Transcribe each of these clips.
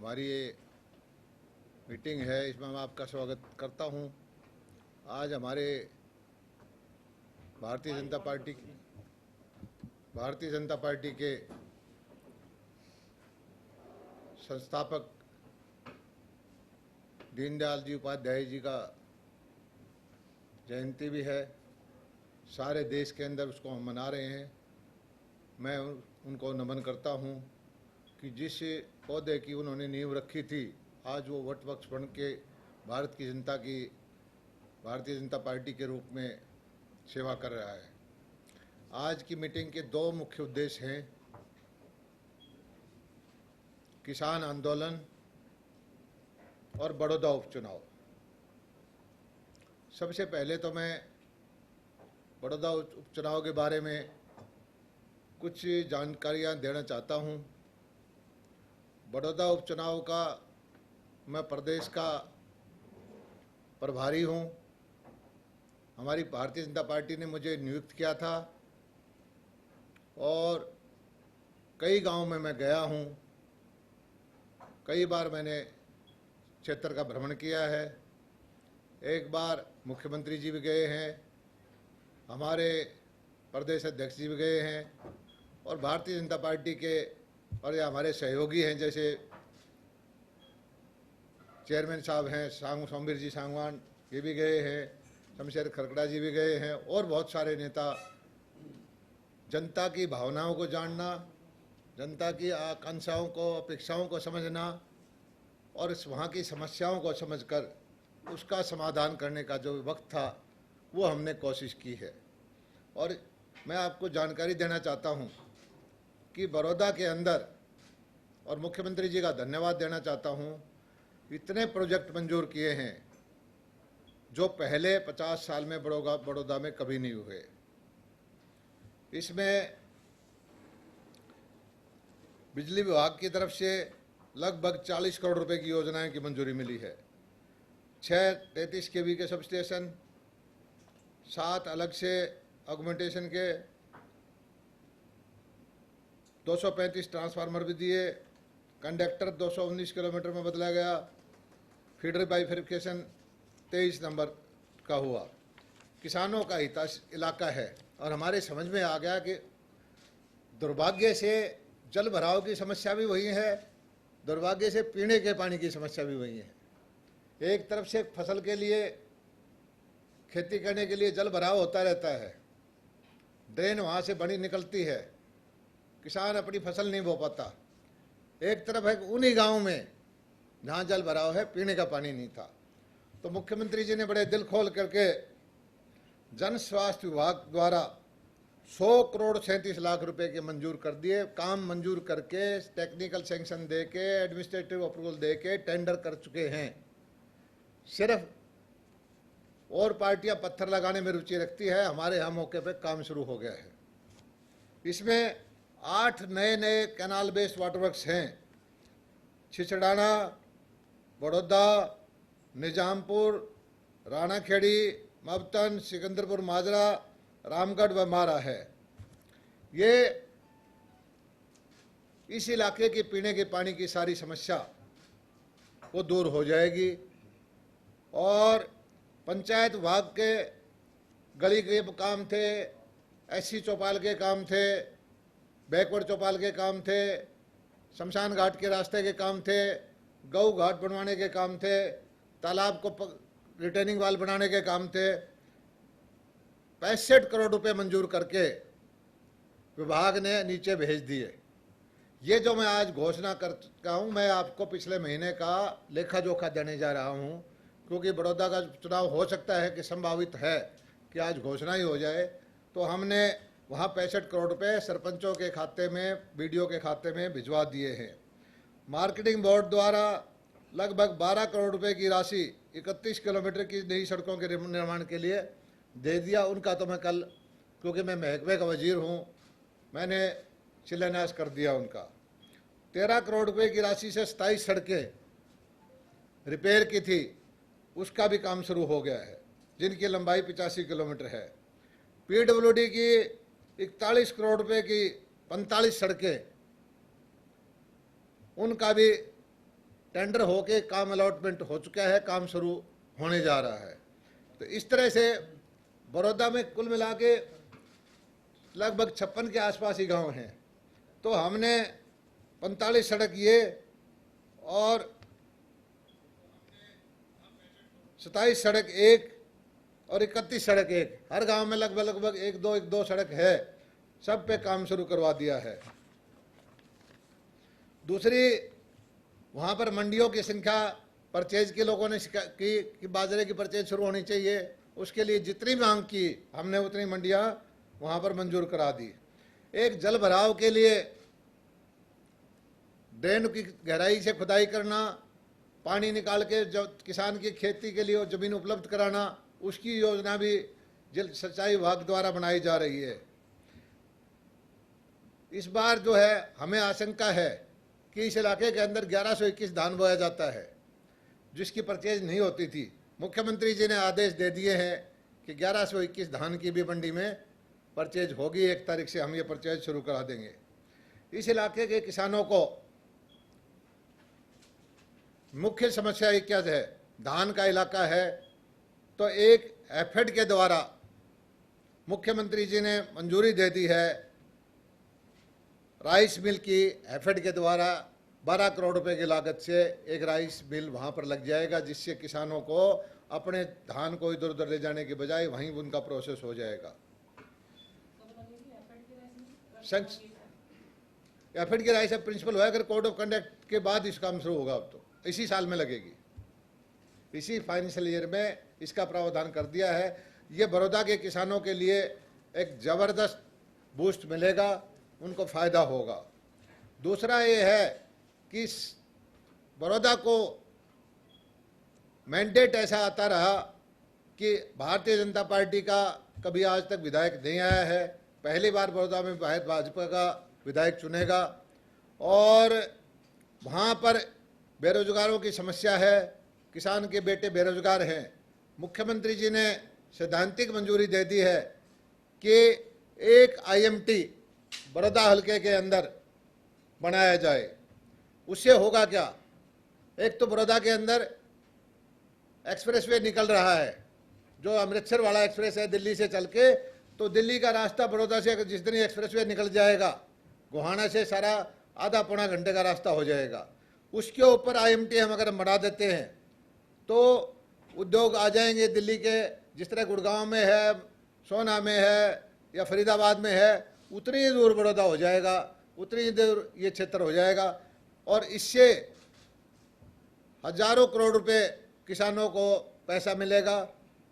हमारी ये मीटिंग है, इसमें मैं आपका स्वागत करता हूं। आज हमारे भारतीय जनता पार्टी के संस्थापक दीनदयाल जी उपाध्याय जी का जयंती भी है। सारे देश के अंदर उसको हम मना रहे हैं। मैं उनको नमन करता हूं कि जिस पौधे की उन्होंने नींव रखी थी, आज वो वट वृक्ष बन के भारतीय जनता पार्टी के रूप में सेवा कर रहा है। आज की मीटिंग के दो मुख्य उद्देश्य हैं, किसान आंदोलन और बड़ौदा उपचुनाव। सबसे पहले तो मैं बड़ौदा उपचुनाव के बारे में कुछ जानकारियां देना चाहता हूं। बड़ौदा उपचुनाव का मैं प्रदेश का प्रभारी हूं। हमारी भारतीय जनता पार्टी ने मुझे नियुक्त किया था और कई गांव में मैं गया हूं। कई बार मैंने क्षेत्र का भ्रमण किया है। एक बार मुख्यमंत्री जी भी गए हैं, हमारे प्रदेश अध्यक्ष जी भी गए हैं और भारतीय जनता पार्टी के और या हमारे सहयोगी हैं, जैसे चेयरमैन साहब हैं सोमवीर जी सांगवान, ये भी गए हैं, शमशेर खरकड़ा जी भी गए हैं और बहुत सारे नेता। जनता की भावनाओं को जानना, जनता की आकांक्षाओं को, अपेक्षाओं को समझना और वहाँ की समस्याओं को समझकर उसका समाधान करने का जो वक्त था वो हमने कोशिश की है। और मैं आपको जानकारी देना चाहता हूँ कि बड़ौदा के अंदर, और मुख्यमंत्री जी का धन्यवाद देना चाहता हूँ, इतने प्रोजेक्ट मंजूर किए हैं जो पहले 50 साल में बड़ौदा में कभी नहीं हुए। इसमें बिजली विभाग की तरफ से लगभग 40 करोड़ रुपए की योजनाएं की मंजूरी मिली है। 6 33 केवी के सब स्टेशन, 7 अलग से ऑगमेंटेशन के 235 ट्रांसफार्मर भी दिए। कंडक्टर 219 किलोमीटर में बदला गया। फीडर बाइफर्केशन 23 नंबर का हुआ। किसानों का हिताश इलाका है और हमारे समझ में आ गया कि दुर्भाग्य से जल भराव की समस्या भी वही है, दुर्भाग्य से पीने के पानी की समस्या भी वही है। एक तरफ से फसल के लिए, खेती करने के लिए जल भराव होता रहता है, ड्रेन वहाँ से बड़ी निकलती है, किसान अपनी फसल नहीं बो पाता। एक तरफ है उन्हीं गाँव में जहाँ जल भराव है, पीने का पानी नहीं था। तो मुख्यमंत्री जी ने बड़े दिल खोल करके जन स्वास्थ्य विभाग द्वारा 100 करोड़ 37 लाख रुपए के मंजूर कर दिए। काम मंजूर करके, टेक्निकल सैंक्शन दे के, एडमिनिस्ट्रेटिव अप्रूवल दे के टेंडर कर चुके हैं। सिर्फ और पार्टियां पत्थर लगाने में रुचि रखती है, हमारे यहाँ मौके पे काम शुरू हो गया है। इसमें 8 नए कैनाल बेस्ड वाटर वर्क्स हैं। छिछड़ाना, बड़ौदा, निजामपुर, राणाखेड़ी, मबतन, सिकंदरपुर माजरा, रामगढ़ व मारा है। ये इस इलाके के पीने के पानी की सारी समस्या वो दूर हो जाएगी। और पंचायत विभाग के गली के काम थे, एससी चौपाल के काम थे, बैकवर्ड चौपाल के काम थे, शमशान घाट के रास्ते के काम थे, गऊ घाट बनवाने के काम थे, तालाब को रिटेनिंग वाल बनाने के काम थे। 65 करोड़ रुपए मंजूर करके विभाग ने नीचे भेज दिए। ये जो मैं आज घोषणा कर चुका हूँ, मैं आपको पिछले महीने का लेखा जोखा देने जा रहा हूँ, क्योंकि बड़ौदा का चुनाव हो सकता है कि संभावित है कि आज घोषणा ही हो जाए। तो हमने वहाँ 65 करोड़ रुपए सरपंचों के खाते में, बीडीओ के खाते में भिजवा दिए हैं। मार्केटिंग बोर्ड द्वारा लगभग 12 करोड़ रुपए की राशि 31 किलोमीटर की नई सड़कों के निर्माण के लिए दे दिया। उनका तो मैं कल, क्योंकि मैं महकमे का वजीर हूँ, मैंने शिलान्यास कर दिया उनका। 13 करोड़ रुपए की राशि से 27 सड़कें रिपेयर की थी, उसका भी काम शुरू हो गया है, जिनकी लंबाई 85 किलोमीटर है। पीडब्ल्यूडी की 41 करोड़ रुपए की 45 सड़कें, उनका भी टेंडर होके काम अलॉटमेंट हो चुका है, काम शुरू होने जा रहा है। तो इस तरह से बड़ौदा में कुल मिला के लगभग 56 के आसपास ही गांव हैं। तो हमने 45 सड़क ये और 27 सड़क एक और 31 सड़क एक, हर गांव में लगभग एक दो सड़क है, सब पे काम शुरू करवा दिया है। दूसरी, वहाँ पर मंडियों की संख्या परचेज के लोगों ने कि बाजरे की परचेज शुरू होनी चाहिए, उसके लिए जितनी मांग की हमने उतनी मंडियाँ वहाँ पर मंजूर करा दी। एक जल भराव के लिए ड्रेन की गहराई से खुदाई करना, पानी निकाल के जो किसान की खेती के लिए वो जमीन उपलब्ध कराना, उसकी योजना भी जल सिंचाई विभाग द्वारा बनाई जा रही है। इस बार जो है हमें आशंका है कि इस इलाके के अंदर 1121 धान बोया जाता है, जिसकी परचेज नहीं होती थी। मुख्यमंत्री जी ने आदेश दे दिए हैं कि 1121 धान की भी मंडी में परचेज होगी। 1 तारीख से हम ये परचेज शुरू करा देंगे। इस इलाके के किसानों को मुख्य समस्या ये क्या है, धान का इलाका है, तो एक एफेड के द्वारा मुख्यमंत्री जी ने मंजूरी दे दी है। राइस मिल की एफेड के द्वारा 12 करोड़ रुपए की लागत से एक राइस मिल वहाँ पर लग जाएगा, जिससे किसानों को अपने धान को इधर उधर ले जाने के बजाय वहीं उनका प्रोसेस हो जाएगा। एफेड की राइस अब प्रिंसिपल हुआ, अगर कोड ऑफ कंडक्ट के बाद इस काम शुरू होगा। अब तो इसी साल में लगेगी, इसी फाइनेंशियल ईयर में इसका प्रावधान कर दिया है। ये बड़ौदा के किसानों के लिए एक ज़बरदस्त बूस्ट मिलेगा, उनको फ़ायदा होगा। दूसरा ये है कि बड़ौदा को मैंडेट ऐसा आता रहा कि भारतीय जनता पार्टी का कभी आज तक विधायक नहीं आया है। पहली बार बड़ौदा में भाजपा का विधायक चुनेगा और वहाँ पर बेरोजगारों की समस्या है, किसान के बेटे बेरोजगार हैं। मुख्यमंत्री जी ने सैद्धांतिक मंजूरी दे दी है कि एक आईएमटी बड़ौदा हलके के अंदर बनाया जाए। उससे होगा क्या, एक तो बड़ौदा के अंदर एक्सप्रेसवे निकल रहा है, जो अमृतसर वाला एक्सप्रेस है दिल्ली से चल के, तो दिल्ली का रास्ता बड़ौदा से जिस दिन एक्सप्रेसवे निकल जाएगा, गोहाना से सारा आधा पौना घंटे का रास्ता हो जाएगा। उसके ऊपर आईएमटी हम अगर बढ़ा देते हैं तो उद्योग आ जाएंगे दिल्ली के, जिस तरह गुड़गांव में है, सोना में है या फरीदाबाद में है, उतनी ही दूर बड़ौदा हो जाएगा, उतनी ही दूर ये क्षेत्र हो जाएगा। और इससे हजारों करोड़ रुपए किसानों को पैसा मिलेगा।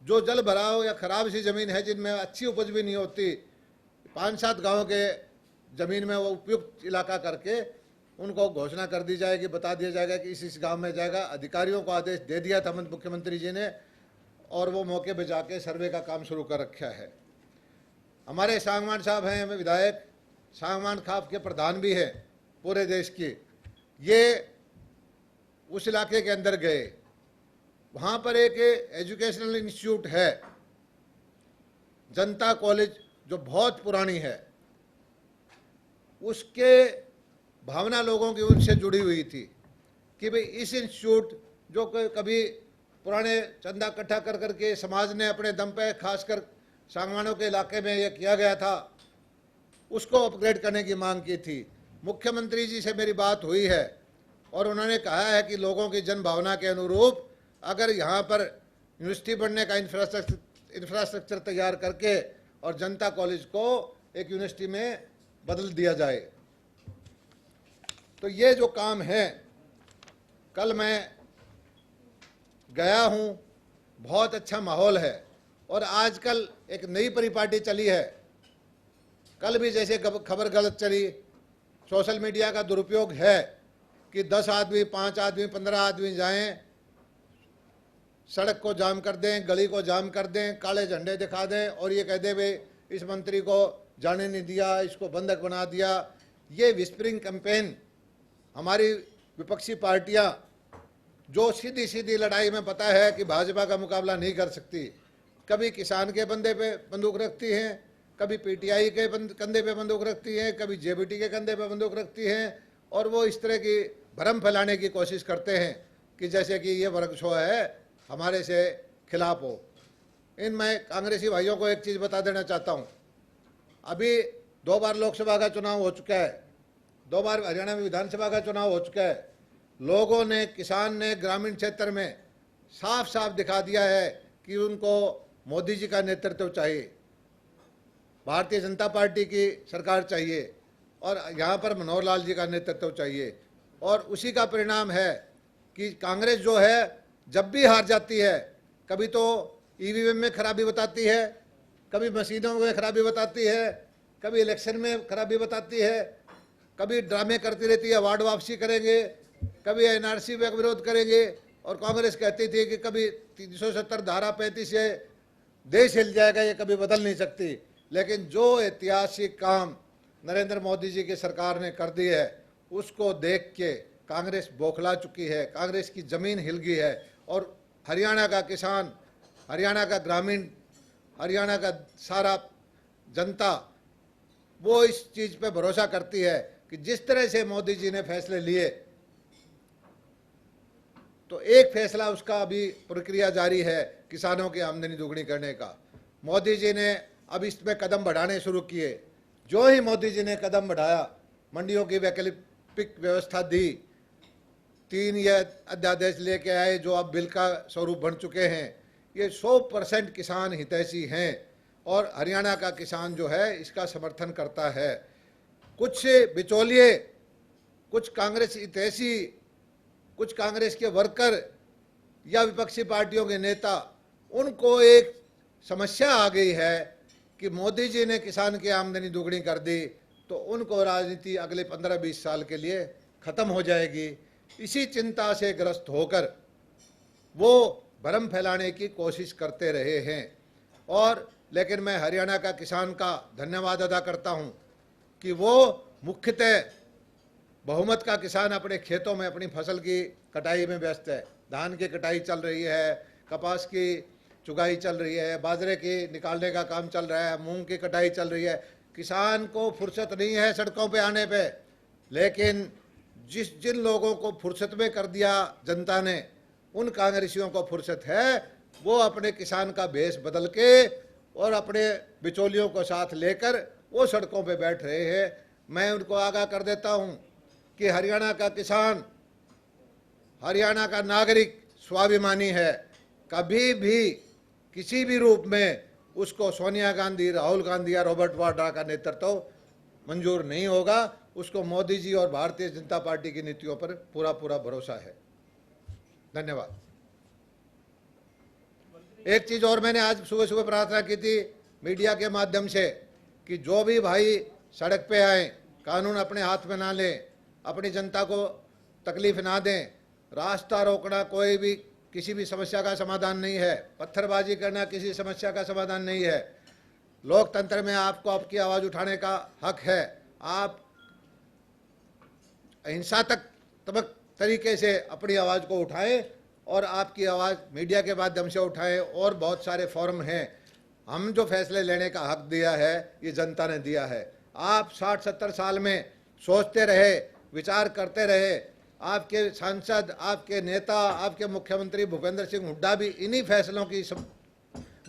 जो जल भराव या खराब सी ज़मीन है, जिनमें अच्छी उपज भी नहीं होती, 5-7 गाँव के ज़मीन में वो उपयुक्त इलाका करके उनको घोषणा कर दी जाएगी, बता दिया जाएगा कि इस गांव में जाएगा। अधिकारियों को आदेश दे दिया था मुख्यमंत्री जी ने, और वो मौके पे जाके सर्वे का काम शुरू कर रखा है। हमारे सांगवान साहब हैं, हमें विधायक सांगवान खाप के प्रधान भी हैं पूरे देश की। ये उस इलाके के अंदर गए, वहाँ पर एक एजुकेशनल इंस्टीट्यूट है, जनता कॉलेज, जो बहुत पुरानी है। उसके भावना लोगों की उनसे जुड़ी हुई थी कि भाई इस इंस्टीट्यूट जो कभी पुराने चंदा इकट्ठा कर करके समाज ने अपने दम पे खासकर सांगवानों के इलाके में ये किया गया था, उसको अपग्रेड करने की मांग की थी। मुख्यमंत्री जी से मेरी बात हुई है और उन्होंने कहा है कि लोगों की जन भावना के अनुरूप अगर यहाँ पर यूनिवर्सिटी बनने का इंफ्रास्ट्रक्चर तैयार करके और जनता कॉलेज को एक यूनिवर्सिटी में बदल दिया जाए। तो ये जो काम है, कल मैं गया हूँ, बहुत अच्छा माहौल है। और आजकल एक नई परिपाटी चली है, कल भी जैसे खबर गलत चली, सोशल मीडिया का दुरुपयोग है कि 10 आदमी, 5 आदमी, 15 आदमी जाएं, सड़क को जाम कर दें, गली को जाम कर दें, काले झंडे दिखा दें और ये कह दें भाई इस मंत्री को जाने नहीं दिया, इसको बंधक बना दिया। ये विस्परिंग कैंपेन हमारी विपक्षी पार्टियां, जो सीधी सीधी लड़ाई में पता है कि भाजपा का मुकाबला नहीं कर सकती, कभी किसान के कंधे पे बंदूक रखती हैं, कभी पीटीआई के कंधे पे बंदूक रखती हैं, कभी जेबीटी के कंधे पे बंदूक रखती हैं, और वो इस तरह की भ्रम फैलाने की कोशिश करते हैं कि जैसे कि ये वर्ग शो है हमारे से खिलाफ हो। इन मैं कांग्रेसी भाइयों को एक चीज़ बता देना चाहता हूँ, अभी 2 बार लोकसभा का चुनाव हो चुका है, 2 बार हरियाणा में विधानसभा का चुनाव हो चुका है। लोगों ने, किसान ने ग्रामीण क्षेत्र में साफ साफ दिखा दिया है कि उनको मोदी जी का नेतृत्व चाहिए, भारतीय जनता पार्टी की सरकार चाहिए और यहाँ पर मनोहर लाल जी का नेतृत्व चाहिए। और उसी का परिणाम है कि कांग्रेस जो है जब भी हार जाती है, कभी तो ईवीएम में खराबी बताती है, कभी मशीनों में खराबी बताती है, कभी इलेक्शन में खराबी बताती है, कभी ड्रामे करती रहती है, वार्ड वापसी करेंगे, कभी एनआरसी का विरोध करेंगे। और कांग्रेस कहती थी कि कभी 370 धारा 35 से देश हिल जाएगा, ये कभी बदल नहीं सकती। लेकिन जो ऐतिहासिक काम नरेंद्र मोदी जी की सरकार ने कर दी है, उसको देख के कांग्रेस बौखला चुकी है, कांग्रेस की ज़मीन हिल गई है। और हरियाणा का किसान, हरियाणा का ग्रामीण, हरियाणा का सारा जनता वो इस चीज़ पे भरोसा करती है कि जिस तरह से मोदी जी ने फैसले लिए, तो एक फैसला उसका अभी प्रक्रिया जारी है किसानों की आमदनी दोगुनी करने का। मोदी जी ने अब इसमें कदम बढ़ाने शुरू किए। जो ही मोदी जी ने कदम बढ़ाया, मंडियों की वैकल्पिक व्यवस्था दी, 3 ये अध्यादेश लेके आए जो अब बिल का स्वरूप बन चुके हैं। ये 100% किसान हितैषी हैं और हरियाणा का किसान जो है इसका समर्थन करता है। कुछ बिचौलिए, कुछ कांग्रेस हितैषी, कुछ कांग्रेस के वर्कर या विपक्षी पार्टियों के नेता, उनको एक समस्या आ गई है कि मोदी जी ने किसान की आमदनी दोगुनी कर दी तो उनको राजनीति अगले 15-20 साल के लिए ख़त्म हो जाएगी। इसी चिंता से ग्रस्त होकर वो भ्रम फैलाने की कोशिश करते रहे हैं। और लेकिन मैं हरियाणा का किसान का धन्यवाद अदा करता हूं कि वो मुख्यतः बहुमत का किसान अपने खेतों में अपनी फसल की कटाई में व्यस्त है। धान की कटाई चल रही है, कपास की चुगाई चल रही है, बाजरे की निकालने का काम चल रहा है, मूंग की कटाई चल रही है। किसान को फुर्सत नहीं है सड़कों पे आने पे, लेकिन जिन लोगों को फुर्सत में कर दिया जनता ने, उन कांग्रेसियों को फुर्सत है। वो अपने किसान का भेष बदल के और अपने बिचौलियों को साथ लेकर वो सड़कों पे बैठ रहे हैं। मैं उनको आगाह कर देता हूं कि हरियाणा का किसान, हरियाणा का नागरिक स्वाभिमानी है। कभी भी किसी भी रूप में उसको सोनिया गांधी, राहुल गांधी या रॉबर्ट वाड्रा का नेतृत्व मंजूर नहीं होगा। उसको मोदी जी और भारतीय जनता पार्टी की नीतियों पर पूरा पूरा भरोसा है। धन्यवाद। एक चीज़ और मैंने आज सुबह सुबह प्रार्थना की थी मीडिया के माध्यम से कि जो भी भाई सड़क पे आए, कानून अपने हाथ में ना लें, अपनी जनता को तकलीफ ना दें। रास्ता रोकना कोई भी किसी भी समस्या का समाधान नहीं है, पत्थरबाजी करना किसी समस्या का समाधान नहीं है। लोकतंत्र में आपको आपकी आवाज़ उठाने का हक है। आप हिंसात्मक तरीके से अपनी आवाज़ को उठाएं और आपकी आवाज़ मीडिया के माध्यम से उठाएं। और बहुत सारे फोरम हैं। हम जो फैसले लेने का हक दिया है ये जनता ने दिया है। आप 60-70 साल में सोचते रहे, विचार करते रहे। आपके सांसद, आपके नेता, आपके मुख्यमंत्री भूपेंद्र सिंह हुड्डा भी इन्हीं फैसलों की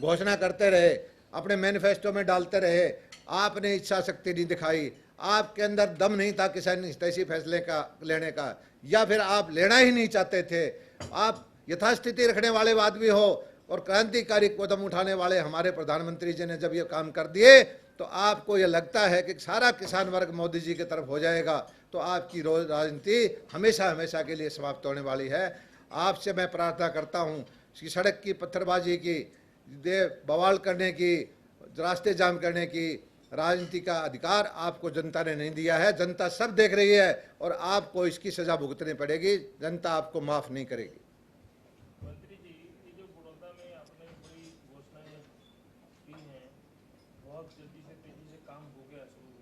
घोषणा करते रहे, अपने मैनिफेस्टो में डालते रहे। आपने इच्छा शक्ति नहीं दिखाई, आपके अंदर दम नहीं था किसान हितैषी फैसले का लेने का, या फिर आप लेना ही नहीं चाहते थे। आप यथास्थिति रखने वाले आदमी हो और क्रांतिकारी कदम उठाने वाले हमारे प्रधानमंत्री जी ने जब ये काम कर दिए तो आपको ये लगता है कि सारा किसान वर्ग मोदी जी की तरफ हो जाएगा, तो आपकी राजनीति हमेशा हमेशा के लिए समाप्त होने वाली है। आपसे मैं प्रार्थना करता हूँ कि सड़क की पत्थरबाजी की, बवाल करने की, रास्ते जाम करने की राजनीति का अधिकार आपको जनता ने नहीं दिया है। जनता सब देख रही है और आपको इसकी सजा भुगतनी पड़ेगी। जनता आपको माफ नहीं करेगी। मंत्री जी, ये जो बड़ौदा में आपने बड़ी घोषणाएं की हैं, बहुत जल्दी से तेजी से काम हो गया शुरू।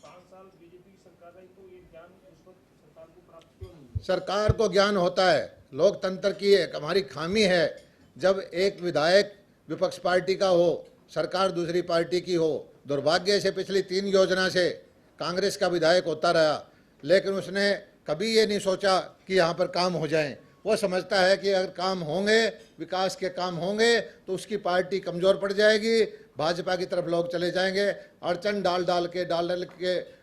5 साल बीजेपी की सरकार रही तो ये ज्ञान उस वक्त सरकार को प्राप्त क्यों नहीं? सरकार को ज्ञान होता है। लोकतंत्र की एक हमारी खामी है, जब एक विधायक विपक्ष पार्टी का हो, सरकार दूसरी पार्टी की हो। दुर्भाग्य से पिछली 3 योजना से कांग्रेस का विधायक होता रहा, लेकिन उसने कभी ये नहीं सोचा कि यहाँ पर काम हो जाएं। वो समझता है कि अगर काम होंगे, विकास के काम होंगे, तो उसकी पार्टी कमज़ोर पड़ जाएगी, भाजपा की तरफ लोग चले जाएंगे। अड़चन डाल डाल के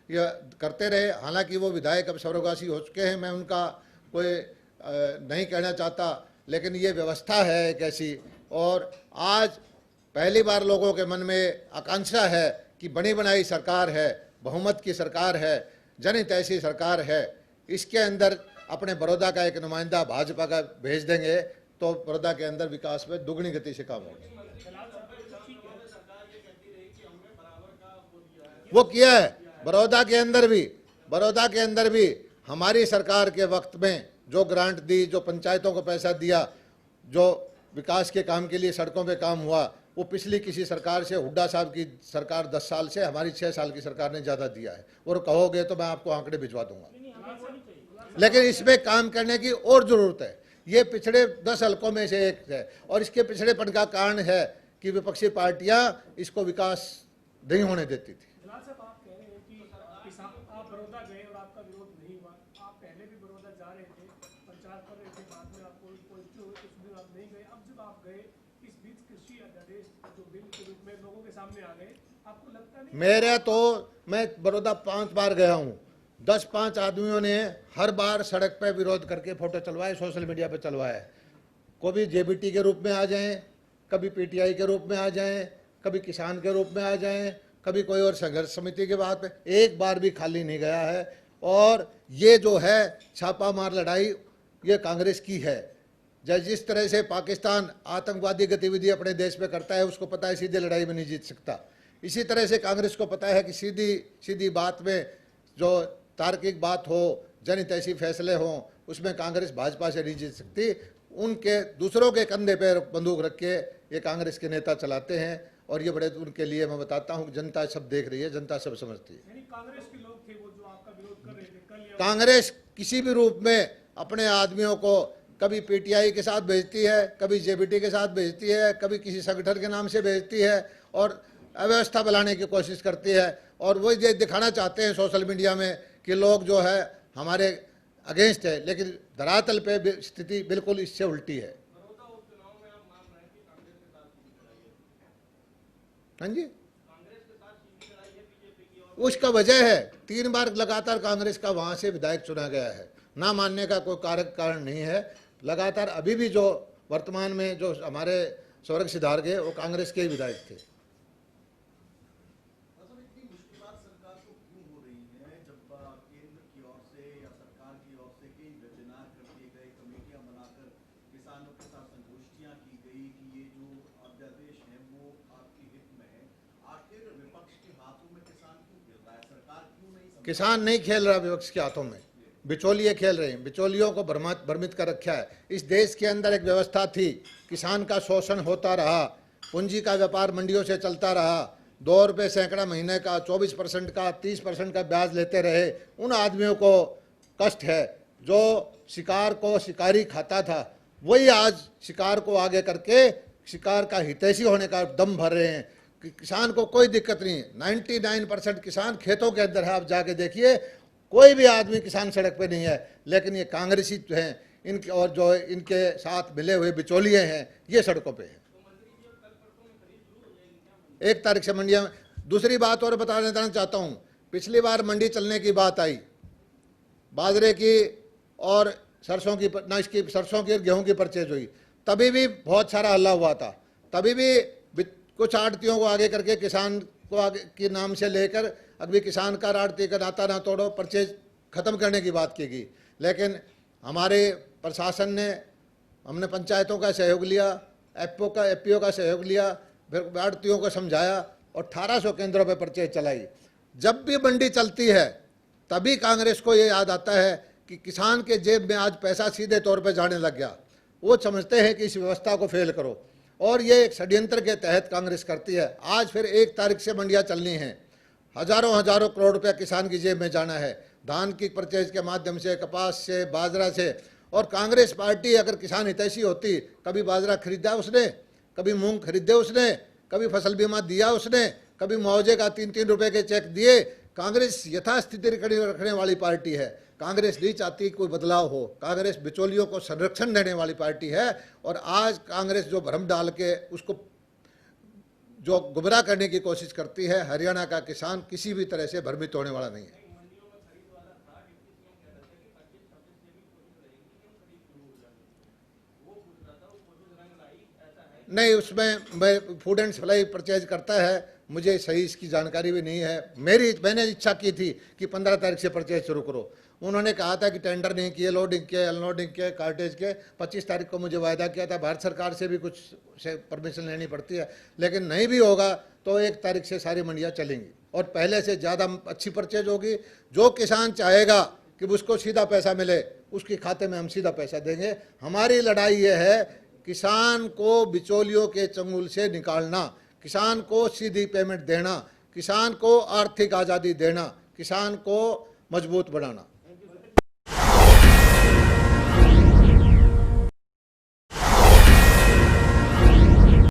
ये करते रहे। हालांकि वो विधायक अब स्वर्गवासी हो चुके हैं, मैं उनका कोई नहीं कहना चाहता, लेकिन ये व्यवस्था है एक ऐसी। और आज पहली बार लोगों के मन में आकांक्षा है कि बनी बनाई सरकार है, बहुमत की सरकार है, जनहितैषी सरकार है। इसके अंदर अपने बड़ौदा का एक नुमाइंदा भाजपा का भेज देंगे तो बड़ौदा के अंदर विकास में दुगनी गति से काम होगा। वो किया है बड़ौदा के अंदर भी हमारी सरकार के वक्त में जो ग्रांट दी, जो पंचायतों को पैसा दिया, जो विकास के काम के लिए सड़कों पे काम हुआ, वो पिछली किसी सरकार से, हुड्डा साहब की सरकार 10 साल से, हमारी 6 साल की सरकार ने ज़्यादा दिया है। और कहोगे तो मैं आपको आंकड़े भिजवा दूंगा, लेकिन इसमें काम करने की और ज़रूरत है। ये पिछड़े 10 हलकों में से एक है, और इसके पिछड़ेपन का कारण है कि विपक्षी पार्टियां इसको विकास नहीं होने देती थी। आप कह रहे हैं कि किसान, आप बड़ौदा गए और आपका विरोध नहीं हुआ। आप पहले भी बड़ौदा जा रहे थे, प्रचार कर रहे थे, बाद में आपको पॉजिटिव हुए, कुछ दिन आप नहीं गए। अब जब आप गए, इस बीच कृषि अध्यादेश जो बिल के रूप में लोगों के सामने आ गए, आपको लगता नहीं? मैं बड़ौदा 5 बार गया हूँ। 10-5 आदमियों ने हर बार सड़क पर विरोध करके फोटो चलवाए, सोशल मीडिया पर चलवाए। कभी जेबीटी के रूप में आ जाएं, कभी पीटीआई के रूप में आ जाएं, कभी किसान के रूप में आ जाएं, कभी कोई और संघर्ष समिति के बात पे, एक बार भी खाली नहीं गया है। और ये जो है छापा मार लड़ाई, ये कांग्रेस की है। जिस तरह से पाकिस्तान आतंकवादी गतिविधि अपने देश में करता है, उसको पता है सीधे लड़ाई में नहीं जीत सकता। इसी तरह से कांग्रेस को पता है कि सीधी बात में, जो तार्किक बात हो, जनहितैषी फैसले हों, उसमें कांग्रेस भाजपा से नहीं जीत सकती। उनके दूसरों के कंधे पर बंदूक रख के ये कांग्रेस के नेता चलाते हैं, और ये बड़े उनके लिए मैं बताता हूँ, जनता सब देख रही है, जनता सब समझती है। यानी कांग्रेस के लोग थे वो जो आपका विरोध कर रहे थे कल, या कांग्रेस किसी भी रूप में अपने आदमियों को कभी पीटीआई के साथ भेजती है, कभी जेबीटी के साथ भेजती है, कभी किसी संगठन के नाम से भेजती है, और अव्यवस्था बनाने की कोशिश करती है। और वो ये दिखाना चाहते हैं सोशल मीडिया में कि लोग जो है हमारे अगेंस्ट है, लेकिन धरातल पे स्थिति बिल्कुल इससे उल्टी है। हाँ जी, उसका वजह है 3 बार लगातार कांग्रेस का वहां से विधायक चुना गया है। ना मानने का कोई कारण नहीं है। लगातार अभी भी जो वर्तमान में जो हमारे स्वर्ग सिधार गए, वो कांग्रेस के ही विधायक थे। इतनी मुश्किलात सरकार को क्यों हो रही है, जब केंद्र की ओर से या सरकार की ओर से कई वेबिनार कर दिए गए, कमेटियां बनाकर किसानों के साथ संगोष्ठियां की गई कि ये जो अध्यादेश है वो आपके हित में है, आखिर विपक्ष के हाथों में किसान क्यों खेल रहा है? सरकार क्यों नहीं किसान नहीं खेल रहा विपक्ष के हाथों में, बिचौलिए खेल रहे हैं। बिचौलियों को भ्रमित कर रखा है। इस देश के अंदर एक व्यवस्था थी, किसान का शोषण होता रहा, पूंजी का व्यापार मंडियों से चलता रहा, 2 रुपये सैकड़ा महीने का, 24% का, 30% का ब्याज लेते रहे। उन आदमियों को कष्ट है। जो शिकार को शिकारी खाता था, वही आज शिकार को आगे करके शिकार का हितैषी होने का दम भर रहे हैं। किसान को कोई दिक्कत नहीं, 99% किसान खेतों के अंदर है। आप जाके देखिए, कोई भी आदमी किसान सड़क पे नहीं है। लेकिन ये कांग्रेसी हैं, इनके और जो इनके साथ मिले हुए बिचौलिए हैं, ये सड़कों पे हैं। 1 तारीख से मंडियां में। दूसरी बात और बताना चाहता हूँ, पिछली बार मंडी चलने की बात आई, बाजरे की और सरसों की, ना इसकी सरसों की और गेहूं की परचेज हुई, तभी भी बहुत सारा हल्ला हुआ था। तभी भी कुछ आड़तियों को आगे करके किसान को आगे के नाम से लेकर अभी किसान का आड़ती का नाता ना तोड़ो, परचेज खत्म करने की बात की गई। लेकिन हमारे प्रशासन ने, हमने पंचायतों का सहयोग लिया, एफपीओ का सहयोग लिया, फिर आड़तियों को समझाया और 1800 केंद्रों पर परचेज चलाई। जब भी मंडी चलती है तभी कांग्रेस को ये याद आता है कि किसान के जेब में आज पैसा सीधे तौर पर जाने लग गया। वो समझते हैं कि इस व्यवस्था को फेल करो, और ये एक षड्यंत्र के तहत कांग्रेस करती है। आज फिर 1 तारीख से मंडियां चलनी हैं, हजारों करोड़ रुपया किसान की जेब में जाना है, धान की परचेज के माध्यम से, कपास से, बाजरा से। और कांग्रेस पार्टी अगर किसान हितैषी होती, कभी बाजरा खरीदा उसने, कभी मूंग खरीदे उसने, कभी फसल बीमा दिया उसने, कभी मुआवजे का 3-3 रुपए के चेक दिए। कांग्रेस यथास्थिति रखने वाली पार्टी है। कांग्रेस नहीं चाहती कोई बदलाव हो। कांग्रेस बिचौलियों को संरक्षण देने वाली पार्टी है और आज कांग्रेस जो भ्रम डाल के उसको जो गुमराह करने की कोशिश करती है, हरियाणा का किसान किसी भी तरह से भ्रमित होने वाला नहीं है। नहीं, उसमें मैं फूड एंड सप्लाई परचेज करता है, मुझे सही इसकी जानकारी भी नहीं है। मैंने इच्छा की थी कि 15 तारीख से परचेज शुरू करो। उन्होंने कहा था कि टेंडर नहीं किए, लोडिंग के, अनलोडिंग के, कार्टेज के। 25 तारीख को मुझे वायदा किया था, भारत सरकार से भी कुछ से परमिशन लेनी पड़ती है, लेकिन नहीं भी होगा तो 1 तारीख से सारी मंडियाँ चलेंगी और पहले से ज़्यादा अच्छी परचेज होगी। जो किसान चाहेगा कि उसको सीधा पैसा मिले, उसके खाते में हम सीधा पैसा देंगे। हमारी लड़ाई ये है किसान को बिचौलियों के चंगुल से निकालना, किसान को सीधी पेमेंट देना, किसान को आर्थिक आज़ादी देना, किसान को मजबूत बनाना।